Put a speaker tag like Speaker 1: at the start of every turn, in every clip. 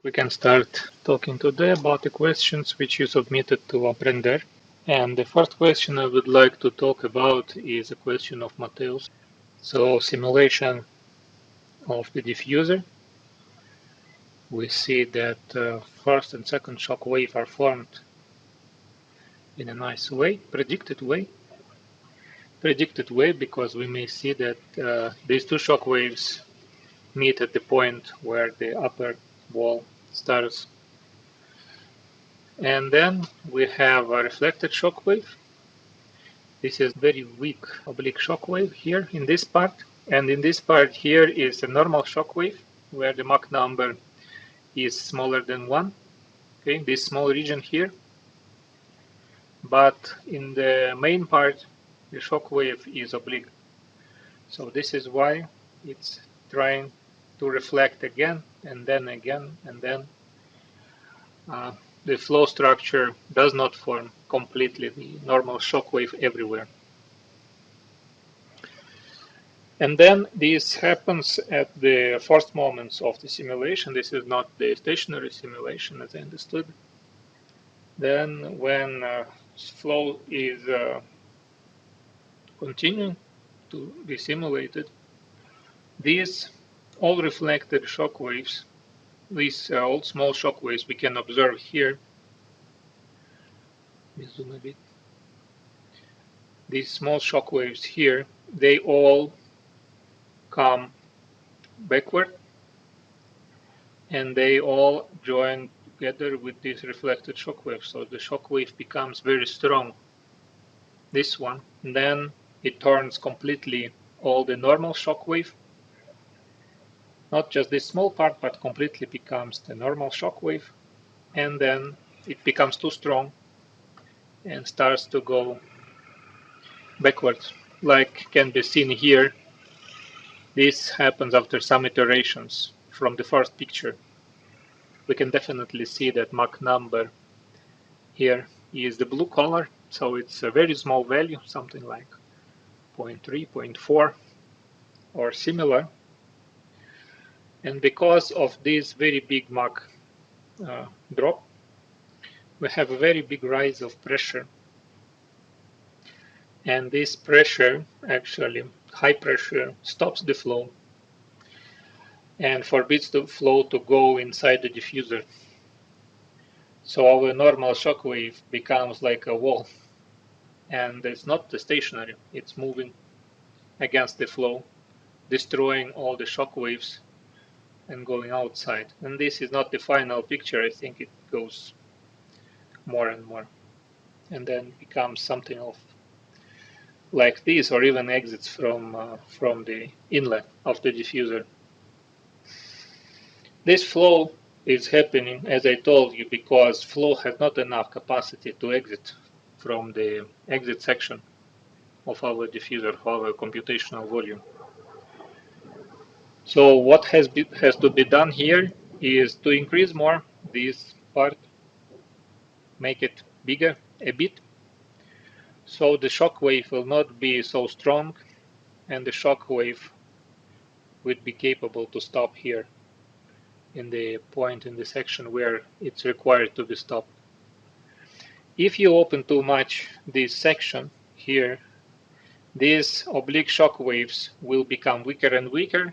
Speaker 1: We can start talking today about the questions which you submitted to Aprender. And the first question I would like to talk about is a question of Mateus. So simulation of the diffuser. We see that first and second shock wave are formed in a nice way, predicted way because we may see that these two shock waves meet at the point where the upper wall starts. And then we have a reflected shock wave. This is very weak oblique shock wave here in this part. And in this part here is a normal shock wave where the Mach number is smaller than 1. Okay, this small region here. But in the main part, the shock wave is oblique. So this is why it's trying to reflect again and then again and then. The flow structure does not form completely the normal shock wave everywhere. And then this happens at the first moments of the simulation. This is not the stationary simulation as I understood. Then when flow is continuing to be simulated, these all reflected shock waves, these all small shock waves we can observe here. Let me zoom a bit. These small shock waves here, they all come backward and they all join together with this reflected shock wave. So the shock wave becomes very strong, this one, and then it turns completely all the normal shock wave, not just this small part, but completely becomes the normal shock wave, and then it becomes too strong and starts to go backwards, like can be seen here. This happens after some iterations from the first picture. We can definitely see that Mach number here is the blue color, so it's a very small value, something like 0.3, 0.4 or similar. And because of this very big Mach drop, we have a very big rise of pressure. And this pressure, actually high pressure, stops the flow and forbids the flow to go inside the diffuser. So our normal shock wave becomes like a wall, and it's not stationary, it's moving against the flow, destroying all the shock waves and going outside. And this is not the final picture. I think it goes more and more and then becomes something of like this, or even exits from the inlet of the diffuser. This flow is happening, as I told you, because flow has not enough capacity to exit from the exit section of our diffuser, of our computational volume. So what has to be done here is to increase more this part, make it bigger a bit, so the shock wave will not be so strong and the shock wave would be capable to stop here in the point in the section where it's required to be stopped. If you open too much this section here, these oblique shock waves will become weaker and weaker,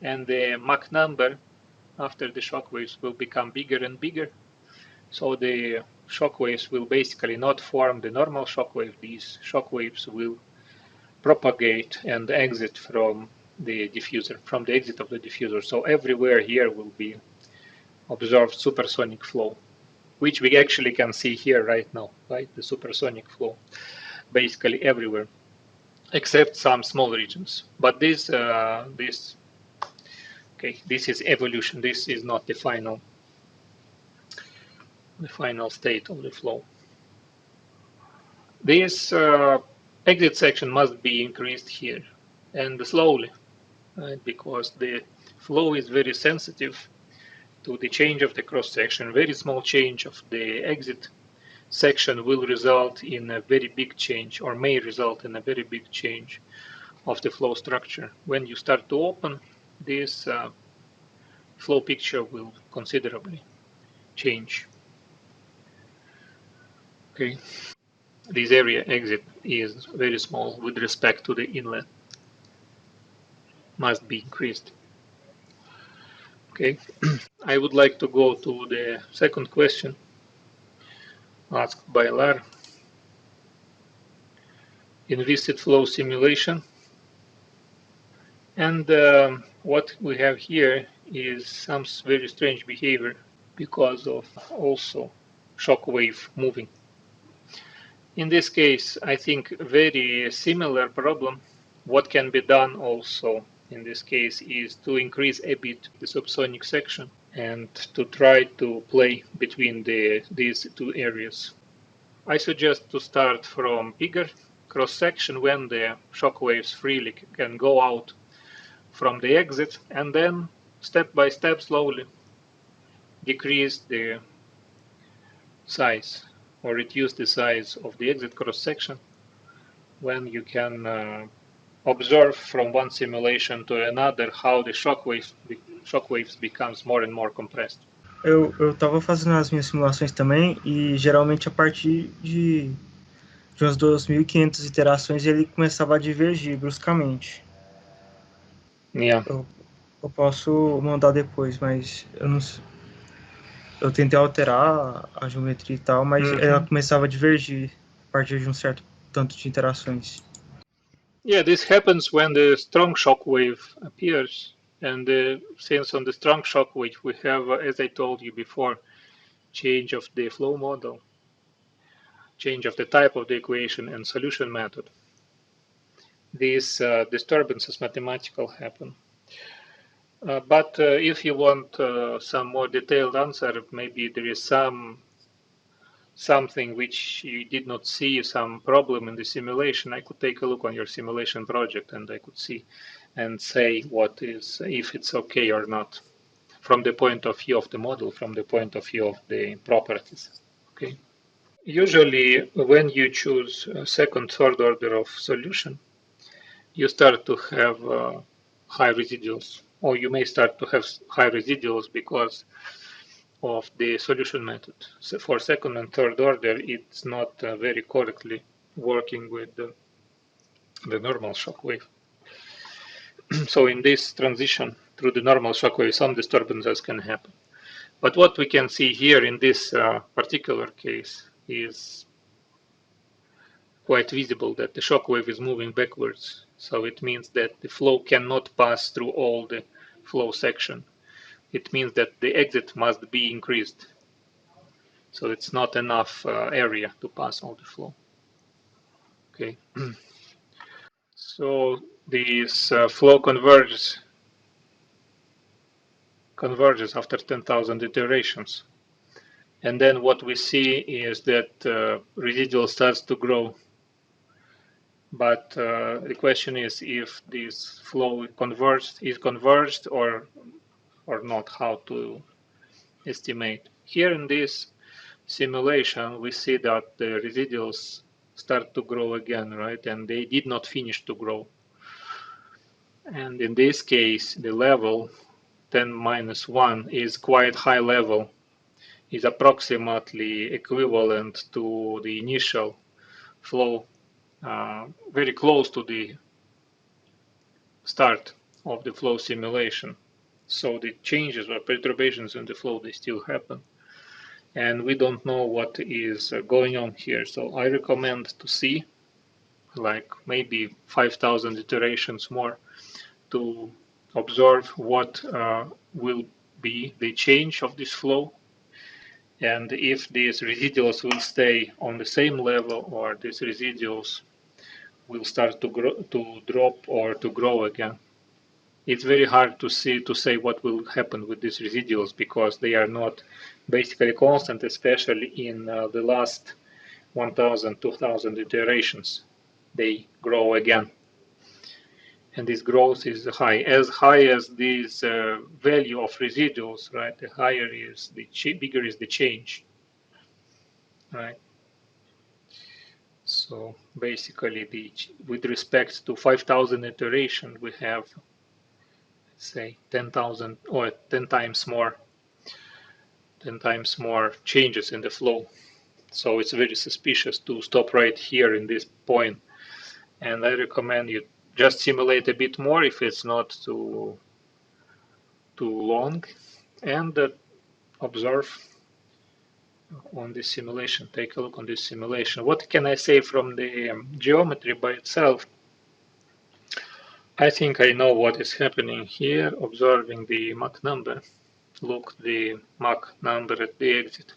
Speaker 1: and the Mach number after the shock waves will become bigger and bigger. So the shock waves will basically not form the normal shock wave. These shock waves will propagate and exit from the diffuser, from the exit of the diffuser. So everywhere here will be observed supersonic flow, which we actually can see here right now, right? The supersonic flow, basically everywhere, except some small regions. But this is evolution. This is not the final state of the flow. This exit section must be increased here, and slowly, right? Because the flow is very sensitive to the change of the cross section. Very small change of the exit section will result in a very big change, or may result in a very big change of the flow structure. When you start to open this flow picture will considerably change. Okay, this area exit is very small with respect to the inlet, must be increased. Okay, I would like to go to the second question asked by Lar. In viscid flow simulation, and what we have here is some very strange behavior because of also shock wave moving. In this case, I think very similar problem. What can be done also in this case is to increase a bit the subsonic section and to try to play between these two areas. I suggest to start from bigger cross section when the shock waves freely can go out from the exit, and then step by step slowly decrease the size or reduce the size of the exit cross section when you can observe from one simulation to another how the shock waves becomes more and more compressed.
Speaker 2: Eu estava fazendo as minhas simulações também e geralmente a partir de umas 2.500 iterações ele começava a divergir bruscamente.
Speaker 1: Yeah.
Speaker 2: Eu posso mandar depois, mas eu não sei. Eu tentei alterar a geometria e tal, mas ela começava a divergir a partir de um certo tanto de interações.
Speaker 1: Yeah, this happens when the strong shock wave appears, and since on the strong shock wave we have, as I told you before, change of the flow model, change of the type of the equation and solution method. These disturbances mathematical happen. But if you want some more detailed answer, maybe there is something which you did not see, some problem in the simulation, I could take a look on your simulation project and I could see and say what is, if it's okay or not, from the point of view of the model, from the point of view of the properties. Okay. Usually, when you choose a second, third order of solution, you start to have high residuals, or you may start to have high residuals because of the solution method. So for second and third order, it's not very correctly working with the normal shock wave. So in this transition through the normal shock wave, some disturbances can happen. But what we can see here in this particular case is quite visible that the shock wave is moving backwards. So it means that the flow cannot pass through all the flow section. It means that the exit must be increased. So it's not enough area to pass all the flow. Okay. So this flow converges after 10,000 iterations. And then what we see is that residual starts to grow. But the question is if this flow is converged or not, how to estimate. Here in this simulation, we see that the residuals start to grow again, right? And they did not finish to grow. And in this case, the level 10 minus 1 is quite high level, is approximately equivalent to the initial flow, very close to the start of the flow simulation. So the changes or perturbations in the flow, they still happen. And we don't know what is going on here. So I recommend to see like maybe 5,000 iterations more to observe what will be the change of this flow, and if these residuals will stay on the same level or these residuals will start to grow, to drop or to grow again. It's very hard to say what will happen with these residuals because they are not basically constant, especially in the last 1,000, 2,000 iterations. They grow again. And this growth is high. As high as this value of residuals, right, the higher is bigger is the change, right? So basically, with respect to 5,000 iteration, we have, let's say 10,000 or 10 times more changes in the flow. So it's very suspicious to stop right here in this point. And I recommend you just simulate a bit more if it's not too long, and observe on this simulation. Take a look on this simulation. What can I say from the geometry by itself? I think I know what is happening here, observing the Mach number. Look the Mach number at the exit.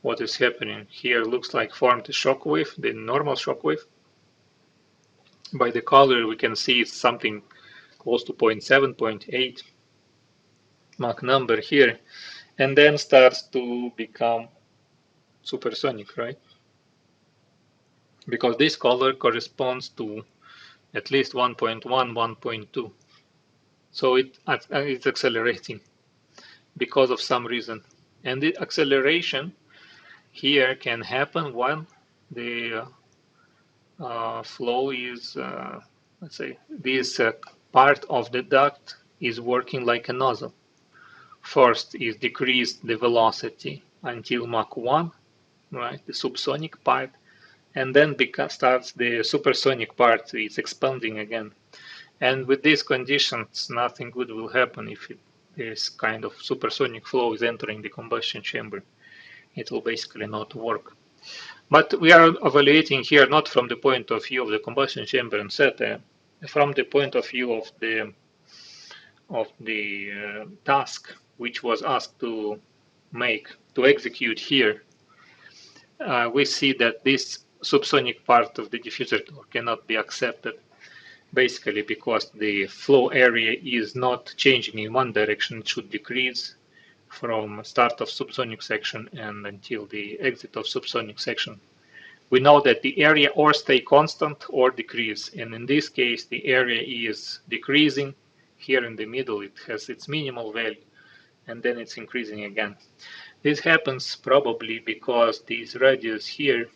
Speaker 1: What is happening here looks like formed a shockwave, the normal shockwave. By the color we can see it's something close to 0.7, 0.8 Mach number here, and then starts to become supersonic, right? Because this color corresponds to at least 1.1, 1.2. So it's accelerating because of some reason. And the acceleration here can happen when the flow is, let's say, this part of the duct is working like a nozzle. First is decrease the velocity until Mach 1, right, the subsonic part, and then starts the supersonic part, it's expanding again. And with these conditions, nothing good will happen if this kind of supersonic flow is entering the combustion chamber. It will basically not work. But we are evaluating here not from the point of view of the combustion chamber and SETA, from the point of view of the task which was asked to execute here. We see that this subsonic part of the diffuser cannot be accepted, basically because the flow area is not changing in one direction. It should decrease from start of subsonic section and until the exit of subsonic section. We know that the area or stay constant or decrease, and in this case the area is decreasing. Here in the middle it has its minimal value, and then it's increasing again. This happens probably because this radius here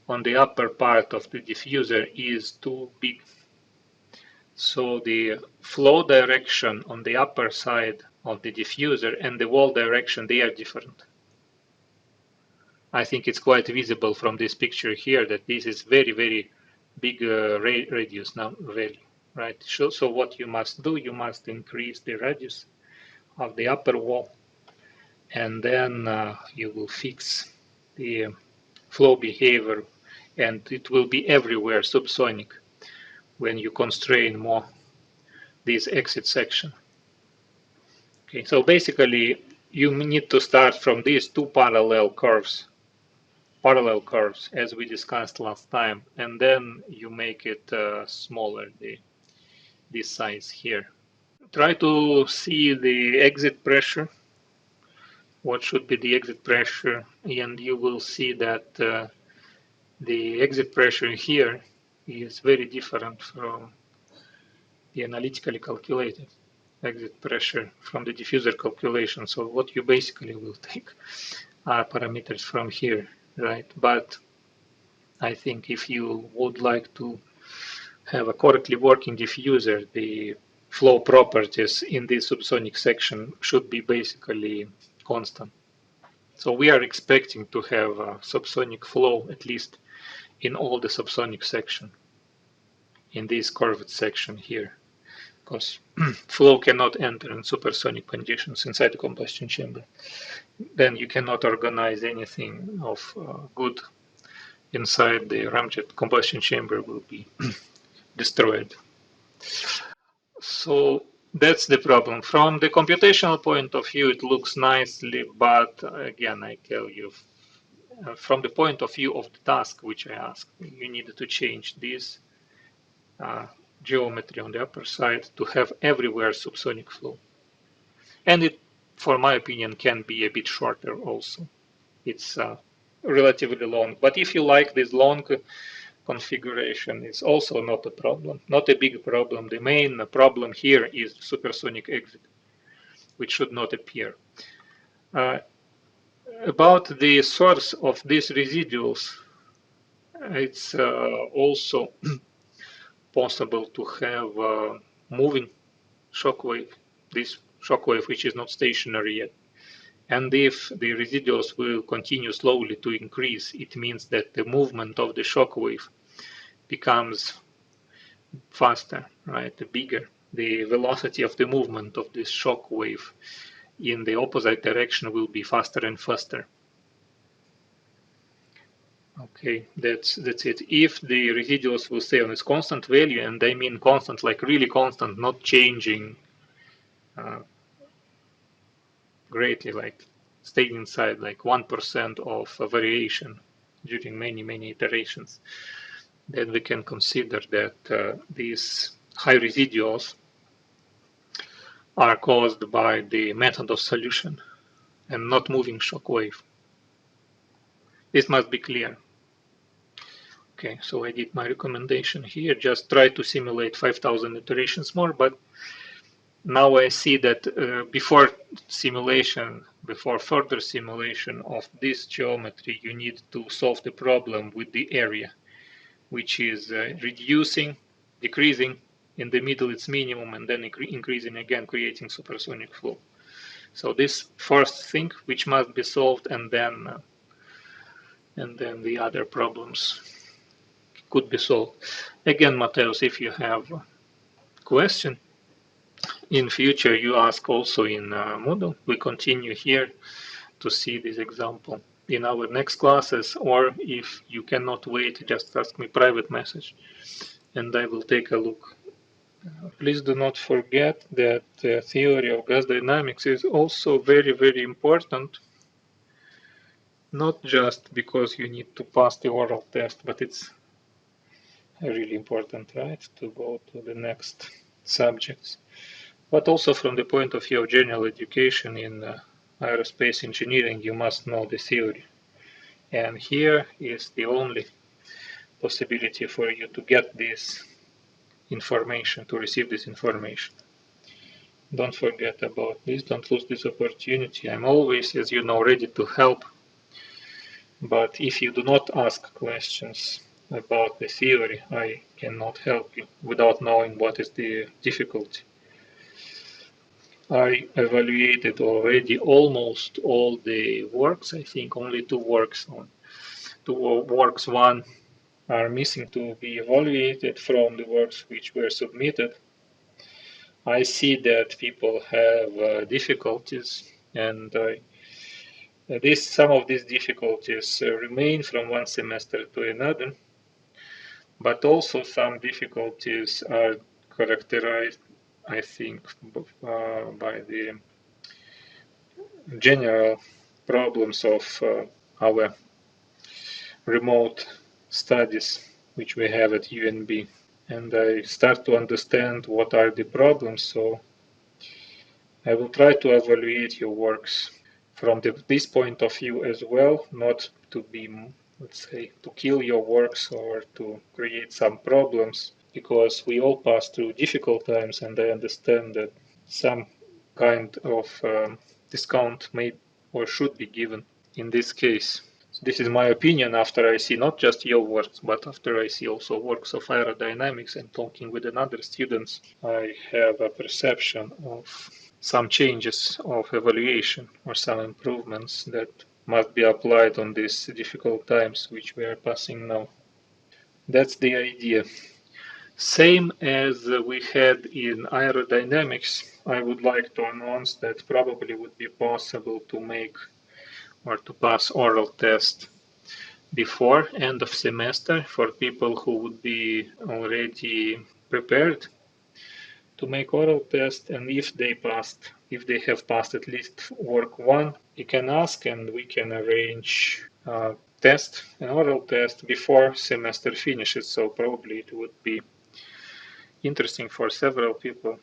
Speaker 1: on the upper part of the diffuser is too big. So the flow direction on the upper side of the diffuser and the wall direction, they are different. I think it's quite visible from this picture here that this is very, very big radius now value, right? So what you must do, you must increase the radius of the upper wall, and then you will fix the flow behavior, and it will be everywhere subsonic when you constrain more this exit section. Okay, so basically you need to start from these two parallel curves as we discussed last time, and then you make it smaller, this size here. Try to see the exit pressure, what should be the exit pressure, and you will see that the exit pressure here is very different from the analytically calculated exit pressure from the diffuser calculation. So what you basically will take are parameters from here, right? But I think if you would like to have a correctly working diffuser, the flow properties in this subsonic section should be basically constant. So we are expecting to have a subsonic flow at least in all the subsonic section in this curved section here, because flow cannot enter in supersonic conditions inside the combustion chamber. Then you cannot organize anything of good inside the ramjet. Combustion chamber will be destroyed. So that's the problem. From the computational point of view, it looks nicely, but again, I tell you, from the point of view of the task which I asked, you need to change this geometry on the upper side to have everywhere subsonic flow. And it, for my opinion, can be a bit shorter also. It's relatively long, but if you like this long configuration, it's also not a problem, not a big problem. The main problem here is supersonic exit, which should not appear. About the source of these residuals, it's also possible to have moving shockwave, this shockwave which is not stationary yet. And if the residuals will continue slowly to increase, it means that the movement of the shockwave becomes faster, right, bigger. The velocity of the movement of this shockwave in the opposite direction will be faster and faster. Okay, that's it. If the residuals will stay on its constant value, and I mean constant, like really constant, not changing greatly, like staying inside like 1% of a variation during many iterations, then we can consider that these high residuals are caused by the method of solution and not moving shockwave. This must be clear. Okay, so I did my recommendation here. Just try to simulate 5,000 iterations more, but now I see that before further simulation of this geometry, you need to solve the problem with the area, which is decreasing, in the middle it's minimum, and then increasing again, creating supersonic flow. So this first thing which must be solved, and then the other problems could be solved. Again, Mateus, if you have a question in future, you ask also in Moodle. We continue here to see this example in our next classes, or if you cannot wait, just ask me private message and I will take a look. Please do not forget that the theory of gas dynamics is also very important, not just because you need to pass the oral test, but it's really important, right, to go to the next subjects. But also from the point of view of general education in aerospace engineering, you must know the theory. And here is the only possibility for you to get this information, to receive this information. Don't forget about this, don't lose this opportunity. I'm always, as you know, ready to help. But if you do not ask questions about the theory, I cannot help you without knowing what is the difficulty. I evaluated already almost all the works. I think only two works one are missing to be evaluated from the works which were submitted. I see that people have difficulties, and some of these difficulties remain from one semester to another, but also some difficulties are characterized, I think, by the general problems of our remote studies which we have at UNB, and I start to understand what are the problems, so I will try to evaluate your works from this point of view as well, not to be, let's say, to kill your works or to create some problems, because we all pass through difficult times, and I understand that some kind of discount may or should be given in this case. So this is my opinion after I see not just your works, but after I see also works of aerodynamics and talking with another students, I have a perception of some changes of evaluation or some improvements that must be applied on these difficult times which we are passing now. That's the idea. Same as we had in aerodynamics, I would like to announce that probably would be possible to make or to pass oral test before end of semester for people who would be already prepared to make oral test, and if they have passed at least work one, you can ask and we can arrange an oral test before semester finishes. So probably it would be interesting for several people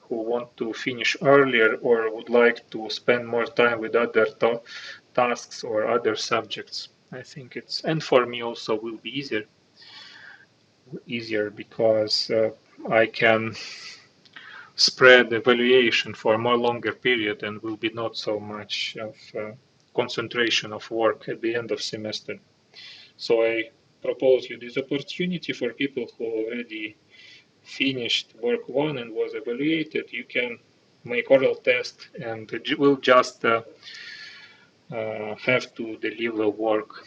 Speaker 1: who want to finish earlier or would like to spend more time with other tasks or other subjects. I think and for me also will be easier because I can spread evaluation for a more longer period and will be not so much of concentration of work at the end of semester. So I propose you this opportunity for people who already finished work 1 and was evaluated, you can make oral test and will just have to deliver work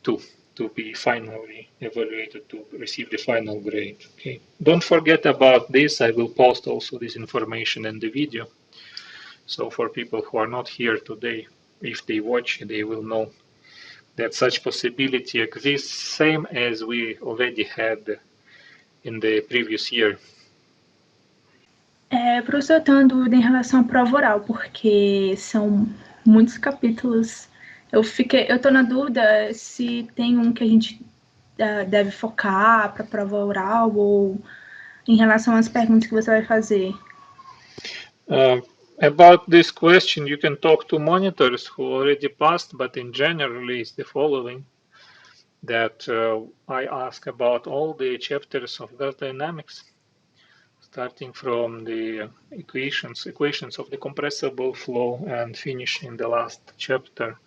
Speaker 1: 2 to be finally evaluated, to receive the final grade. Okay. Don't forget about this. I will post also this information in the video. So for people who are not here today, if they watch, they will know that such possibility exists, same as we already had in the previous year.
Speaker 3: Professor, eu tenho uma dúvida em relação à prova oral, porque são muitos capítulos. Eu tô na dúvida se tem um que a gente deve focar para a prova oral ou em relação às perguntas que você vai fazer.
Speaker 1: About this question, you can talk to monitors who already passed, but in general is the following, that I ask about all the chapters of gas dynamics, starting from the equations of the compressible flow and finishing the last chapter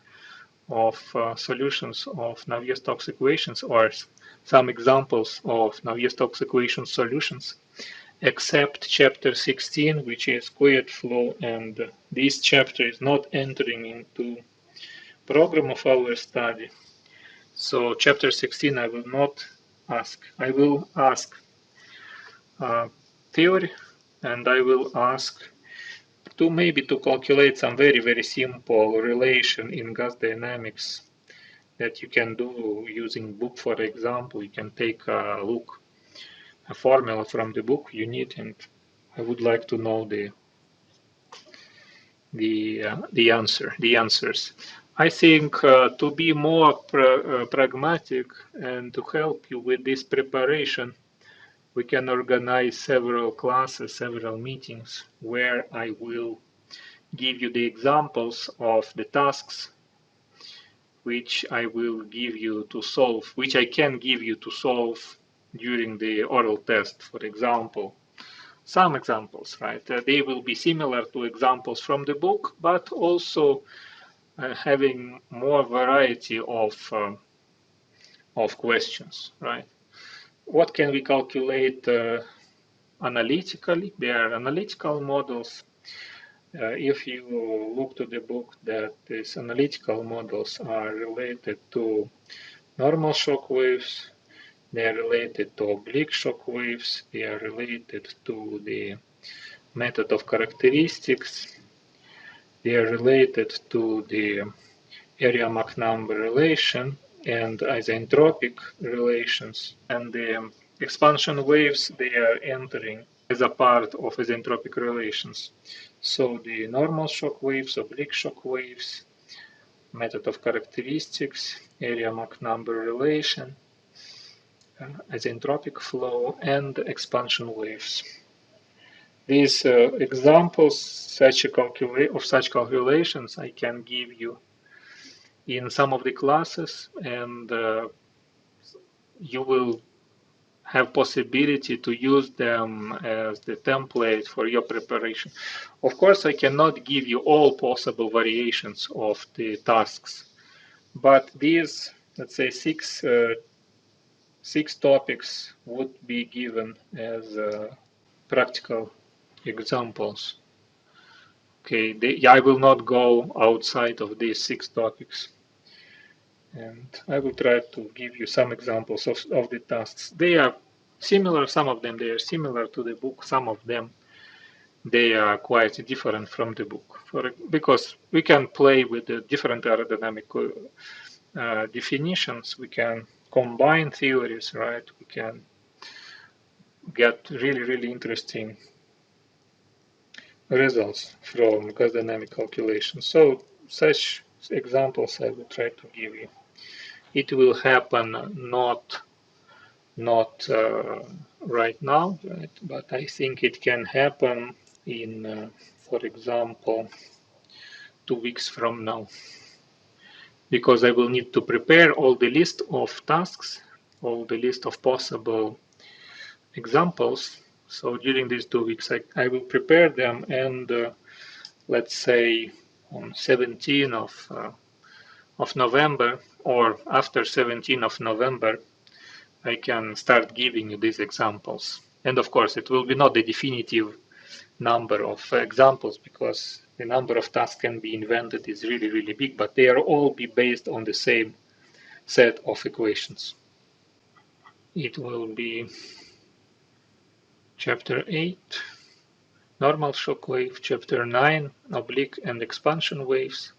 Speaker 1: of solutions of Navier-Stokes equations, or some examples of Navier-Stokes equation solutions, except chapter 16, which is quiet flow, and this chapter is not entering into program of our study. So chapter 16 I will not ask. I will ask theory, and I will ask to maybe to calculate some very, very simple relation in gas dynamics that you can do using book. For example, you can take a look, a formula from the book you need, and I would like to know the answers. I think to be more pragmatic and to help you with this preparation, we can organize several classes, several meetings where I will give you the examples of the tasks which I will give you to solve, which I can give you to solve during the oral test. For example, some examples, right? They will be similar to examples from the book, but also having more variety of questions, right? What can we calculate analytically? There are analytical models. If you look to the book, that these analytical models are related to normal shock waves, they are related to oblique shock waves, they are related to the method of characteristics, they are related to the area Mach number relation and isentropic relations, and the expansion waves, they are entering as a part of isentropic relations. So the normal shock waves, oblique shock waves, method of characteristics, area Mach number relation, isentropic flow, and expansion waves. These examples of such calculations I can give you in some of the classes, and you will have possibility to use them as the template for your preparation. Of course, I cannot give you all possible variations of the tasks, but these, let's say, six topics would be given as practical examples. Okay, I will not go outside of these 6 topics. And I will try to give you some examples of the tasks. They are similar, some of them they are similar to the book, some of them they are quite different from the book. Because we can play with the different aerodynamic definitions, we can combine theories, right? We can get really, really interesting results from gas dynamic calculations. So such examples I will try to give you. It will happen not right now, right? But I think it can happen in, for example, 2 weeks from now, because I will need to prepare all the list of tasks, all the list of possible examples. So during these 2 weeks, I will prepare them, and let's say on 17 of November, or after 17 of November, I can start giving you these examples. And of course, it will be not the definitive number of examples, because the number of tasks can be invented is really, really big, but they are all be based on the same set of equations. It will be chapter 8, normal shock wave, chapter 9, oblique and expansion waves,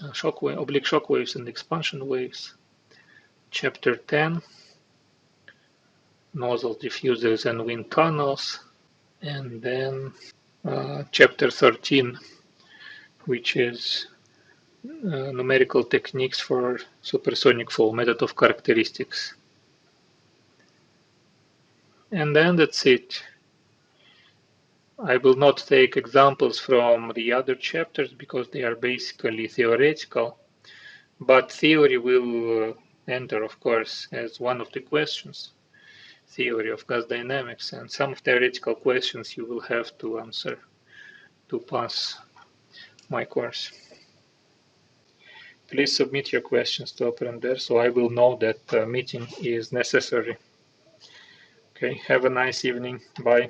Speaker 1: oblique shock waves and expansion waves, chapter 10, nozzle diffusers and wind tunnels, and then chapter 13, which is numerical techniques for supersonic flow, method of characteristics. And then that's it. I will not take examples from the other chapters because they are basically theoretical, but theory will enter, of course, as one of the questions, theory of gas dynamics, and some theoretical questions you will have to answer to pass my course. Please submit your questions to Operandr so I will know that meeting is necessary. Okay, have a nice evening. Bye.